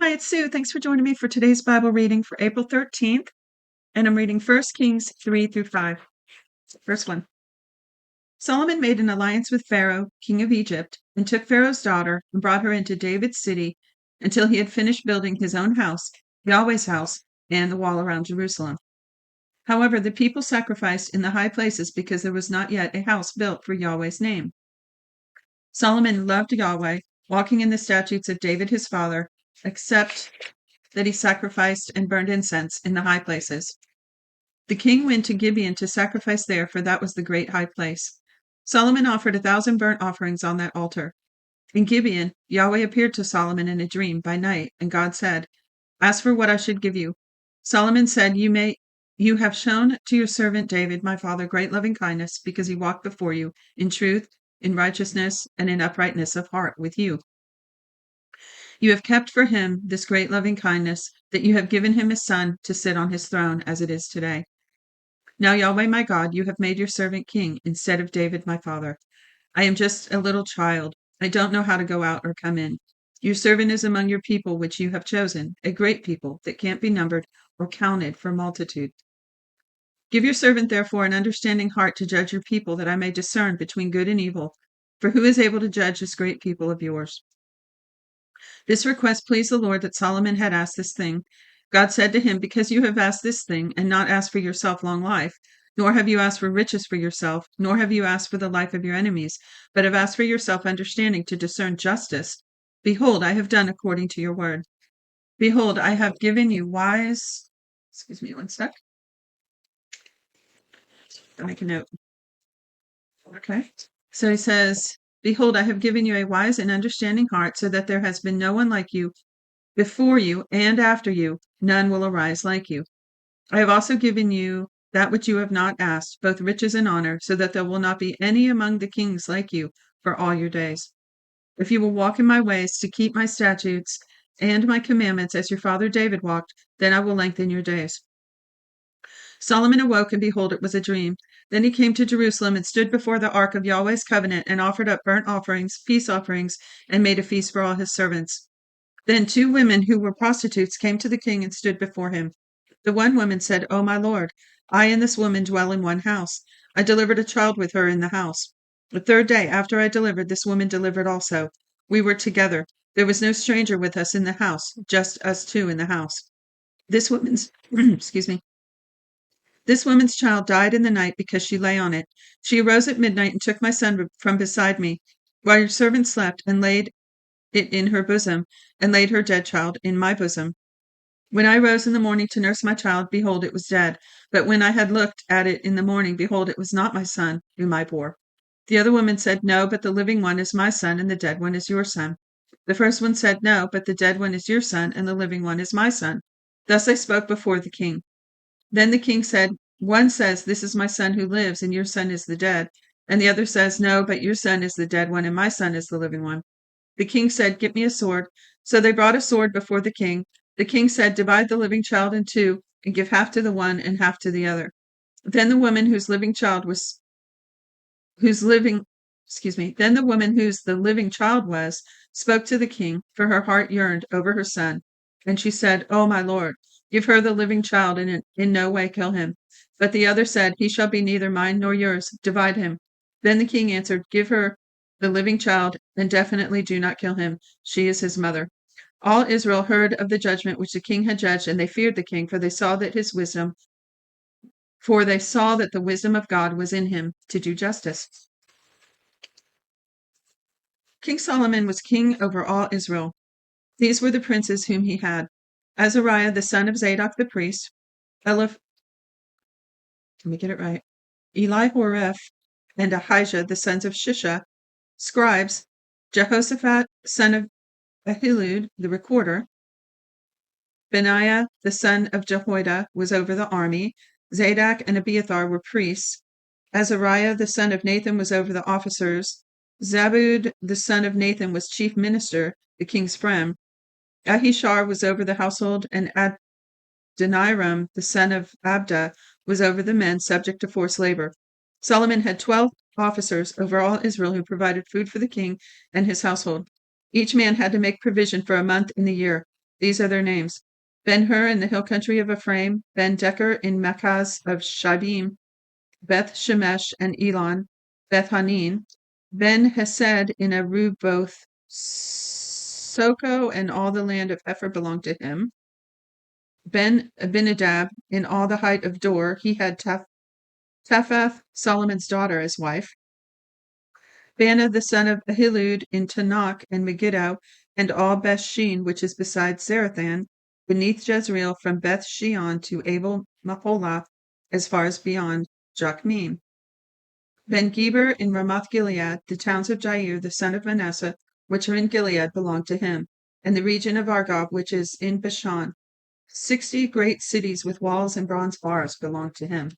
Hi, it's Sue. Thanks for joining me for today's Bible reading for April 13th, and I'm reading 1 Kings 3 through 5. First one. Solomon made an alliance with Pharaoh, king of Egypt, and took Pharaoh's daughter and brought her into David's city until he had finished building his own house, Yahweh's house, and the wall around Jerusalem. However, the people sacrificed in the high places because there was not yet a house built for Yahweh's name. Solomon loved Yahweh, walking in the statutes of David his father, except that he sacrificed and burned incense in the high places. The king went to Gibeon to sacrifice there, for that was the great high place. Solomon offered 1,000 burnt offerings on that altar. In Gibeon, Yahweh appeared to Solomon in a dream by night, and God said, "Ask for what I should give you." Solomon said, You have shown to your servant David, my father, great loving kindness, because he walked before you in truth, in righteousness, and in uprightness of heart with you. You have kept for him this great loving kindness, that you have given him his son to sit on his throne as it is today. Now, Yahweh my God, you have made your servant king instead of David my father. I am just a little child. I don't know how to go out or come in. Your servant is among your people which you have chosen, a great people that can't be numbered or counted for multitude. Give your servant therefore an understanding heart to judge your people, that I may discern between good and evil. For who is able to judge this great people of yours? This request pleased the Lord, that Solomon had asked this thing. God said to him, Because you have asked this thing, and not asked for yourself long life, nor have you asked for riches for yourself, nor have you asked for the life of your enemies, but have asked for yourself understanding to discern justice, behold, I have done according to your word. Behold, I have given you wise. Excuse me one sec. I'll make a note. Okay. So he says, Behold, I have given you a wise and understanding heart, so that there has been no one like you before you and after you, none will arise like you. I have also given you that which you have not asked, both riches and honor, so that there will not be any among the kings like you for all your days. If you will walk in my ways to keep my statutes and my commandments as your father David walked, then I will lengthen your days. Solomon awoke, and behold, it was a dream. Then he came to Jerusalem and stood before the ark of Yahweh's covenant, and offered up burnt offerings, peace offerings, and made a feast for all his servants. Then 2 women who were prostitutes came to the king and stood before him. The one woman said, "O my lord, I and this woman dwell in one house. I delivered a child with her in the house. The 3rd day after I delivered, this woman delivered also. We were together. There was no stranger with us in the house, just us 2 in the house. This woman's excuse me. This woman's child died in the night because she lay on it. She arose at midnight and took my son from beside me, while your servant slept, and laid it in her bosom, and laid her dead child in my bosom. When I rose in the morning to nurse my child, behold, it was dead. But when I had looked at it in the morning, behold, it was not my son whom I bore. The other woman said, No, but the living one is my son, and the dead one is your son. The first one said, No, but the dead one is your son, and the living one is my son. Thus I spoke before the king. Then the king said, One says, This is my son who lives, and your son is the dead. And the other says, No, but your son is the dead one, and my son is the living one. The king said, Get me a sword. So they brought a sword before the king. The king said, Divide the living child in 2, and give half to the one and half to the other. Then the woman whose living child was whose living then the woman whose the living child was spoke to the king, for her heart yearned over her son. And she said, Oh my lord, give her the living child, and in no way kill him. But the other said, He shall be neither mine nor yours. Divide him. Then the king answered, Give her the living child, and definitely do not kill him. She is his mother. All Israel heard of the judgment which the king had judged, and they feared the king, for they saw that the wisdom of God was in him to do justice. King Solomon was king over all Israel. These were the princes whom he had: Azariah the son of Zadok the priest, Elihoreph and Ahijah the sons of Shisha, scribes, Jehoshaphat son of Ahilud the recorder, Benaiah the son of Jehoiada was over the army, Zadok and Abiathar were priests, Azariah the son of Nathan was over the officers, Zabud the son of Nathan was chief minister, the king's friend, Ahishar was over the household, and Adoniram the son of Abda was over the men subject to forced labor. Solomon had 12 officers over all Israel who provided food for the king and his household. Each man had to make provision for a month in the year. These are their names: Ben-Hur in the hill country of Ephraim, Ben-Decker in Machaz of Shabbim, Beth-Shemesh and Elon, Beth-Hanin, Ben-Hesed in Aruboth, Soko and all the land of Hepher belonged to him. Ben-Abinadab in all the height of Dor, he had Taphath, Solomon's daughter, as wife. Bana the son of Ahilud in Tanakh and Megiddo, and all Beth-Shin, which is beside Zarathan, beneath Jezreel, from Beth-Shean to Abel Maholah, as far as beyond Jachmim. Ben-Geber in Ramoth-Gilead, the towns of Jair, the son of Manasseh, which are in Gilead, belonged to him, and the region of Argob, which is in Bashan. 60 great cities with walls and bronze bars belonged to him.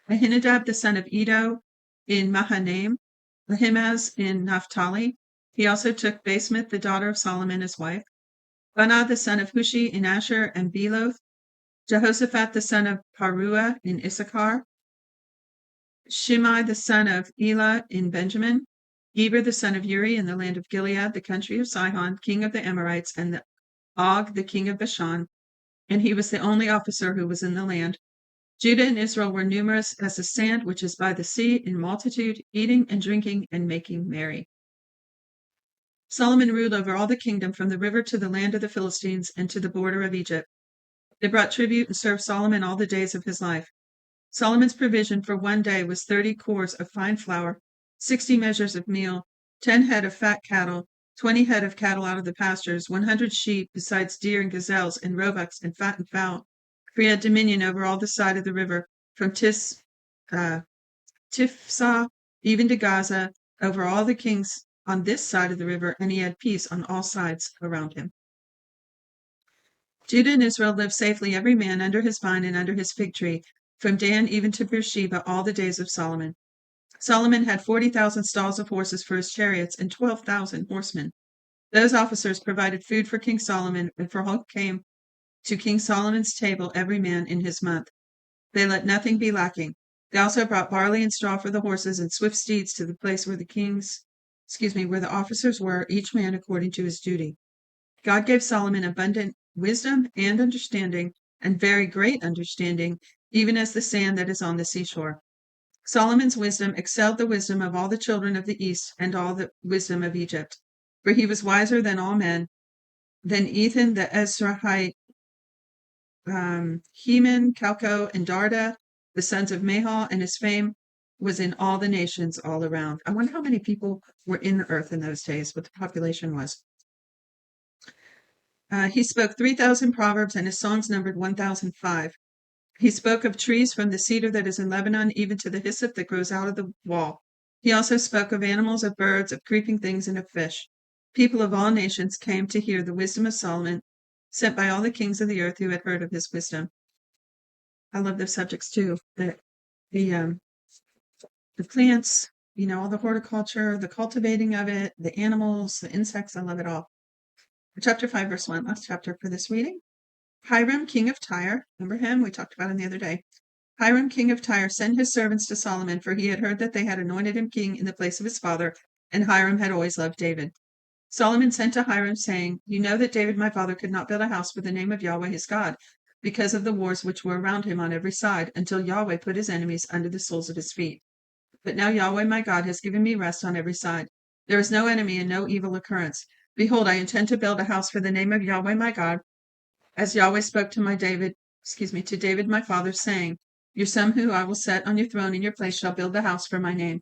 Ahinadab the son of Edo in Mahanaim, Ahimaaz in Naphtali. He also took Basemath, the daughter of Solomon, as wife. Banah the son of Hushi in Asher and Beloth. Jehoshaphat the son of Paruah in Issachar. Shimei the son of Elah in Benjamin. Geber the son of Uri in the land of Gilead, the country of Sihon, king of the Amorites, and the Og, the king of Bashan. And he was the only officer who was in the land. Judah and Israel were numerous as the sand which is by the sea, in multitude, eating and drinking and making merry. Solomon ruled over all the kingdom from the river to the land of the Philistines and to the border of Egypt. They brought tribute and served Solomon all the days of his life. Solomon's provision for one day was 30 cores of fine flour, 60 measures of meal, 10 head of fat cattle, 20 head of cattle out of the pastures, 100 sheep, besides deer and gazelles and roebucks and fattened fowl. For he had dominion over all the side of the river, from Tifsah even to Gaza, over all the kings on this side of the river, and he had peace on all sides around him. Judah and Israel lived safely, every man under his vine and under his fig tree, from Dan even to Beersheba, all the days of Solomon. Solomon had 40,000 stalls of horses for his chariots and 12,000 horsemen. Those officers provided food for King Solomon, and for all came to King Solomon's table, every man in his month. They let nothing be lacking. They also brought barley and straw for the horses and swift steeds to the place where where the officers were, each man according to his duty. God gave Solomon abundant wisdom and understanding, and very great understanding, even as the sand that is on the seashore. Solomon's wisdom excelled the wisdom of all the children of the east and all the wisdom of Egypt. For he was wiser than all men, than Ethan the Ezrahite, Heman, Calco, and Darda, the sons of Mahal, and his fame was in all the nations all around. I wonder how many people were in the earth in those days, what the population was. He spoke 3,000 proverbs, and his songs numbered 1,005. He spoke of trees from the cedar that is in Lebanon, even to the hyssop that grows out of the wall. He also spoke of animals, of birds, of creeping things, and of fish. People of all nations came to hear the wisdom of Solomon, sent by all the kings of the earth who had heard of his wisdom. I love those subjects too. The plants, all the horticulture, the cultivating of it, the animals, the insects. I love it all. Chapter 5, verse 1, last chapter for this reading. Hiram, king of Tyre, remember him? We talked about him the other day. Hiram, king of Tyre, sent his servants to Solomon, for he had heard that they had anointed him king in the place of his father, and Hiram had always loved David. Solomon sent to Hiram, saying, You know that David my father could not build a house for the name of Yahweh his God, because of the wars which were around him on every side, until Yahweh put his enemies under the soles of his feet. But now Yahweh my God has given me rest on every side. There is no enemy and no evil occurrence. Behold, I intend to build a house for the name of Yahweh my God, as Yahweh spoke to David my father, saying, Your son who I will set on your throne in your place shall build the house for my name.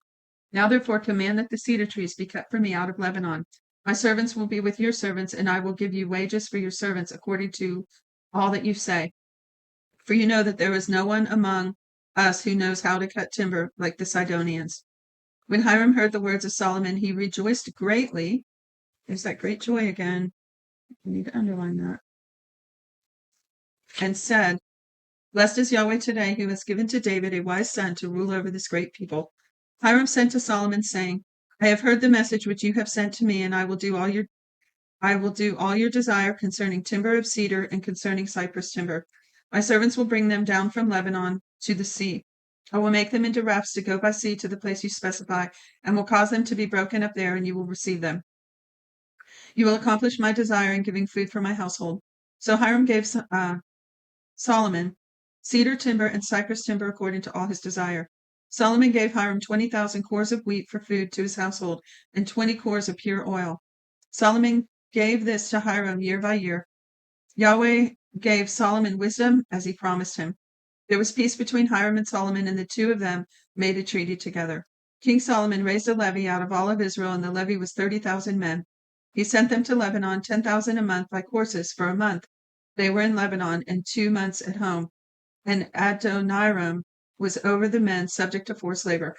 Now therefore command that the cedar trees be cut for me out of Lebanon. My servants will be with your servants, and I will give you wages for your servants according to all that you say. For you know that there is no one among us who knows how to cut timber like the Sidonians. When Hiram heard the words of Solomon, he rejoiced greatly. There's that great joy again. I need to underline that. And said, Blessed is Yahweh today, who has given to David a wise son to rule over this great people. Hiram sent to Solomon, saying, I have heard the message which you have sent to me, and I will do all your desire concerning timber of cedar and concerning cypress timber. My servants will bring them down from Lebanon to the sea. I will make them into rafts to go by sea to the place you specify, and will cause them to be broken up there, and you will receive them. You will accomplish my desire in giving food for my household." So Hiram gave Solomon cedar timber and cypress timber according to all his desire. Solomon gave Hiram 20,000 cores of wheat for food to his household and 20 cores of pure oil. Solomon gave this to Hiram year by year. Yahweh gave Solomon wisdom as he promised him. There was peace between Hiram and Solomon, and the two of them made a treaty together. King Solomon raised a levy out of all of Israel, and the levy was 30,000 men. He sent them to Lebanon, 10,000 a month by courses for a month. They were in Lebanon and 2 months at home, and Adoniram was over the men subject to forced labor.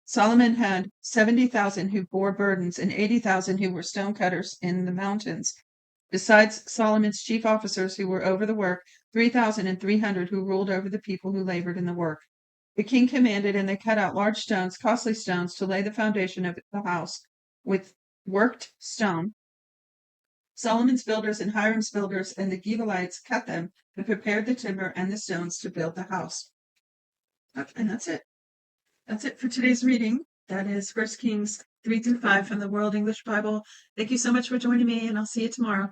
Solomon had 70,000 who bore burdens and 80,000 who were stonecutters in the mountains. Besides Solomon's chief officers who were over the work, 3,300 who ruled over the people who labored in the work. The king commanded, and they cut out large stones, costly stones, to lay the foundation of the house with worked stone. Solomon's builders and Hiram's builders and the Givelites cut them and prepared the timber and the stones to build the house. And that's it. That's it for today's reading. That is 1 Kings 3 through 5 from the World English Bible. Thank you so much for joining me, and I'll see you tomorrow.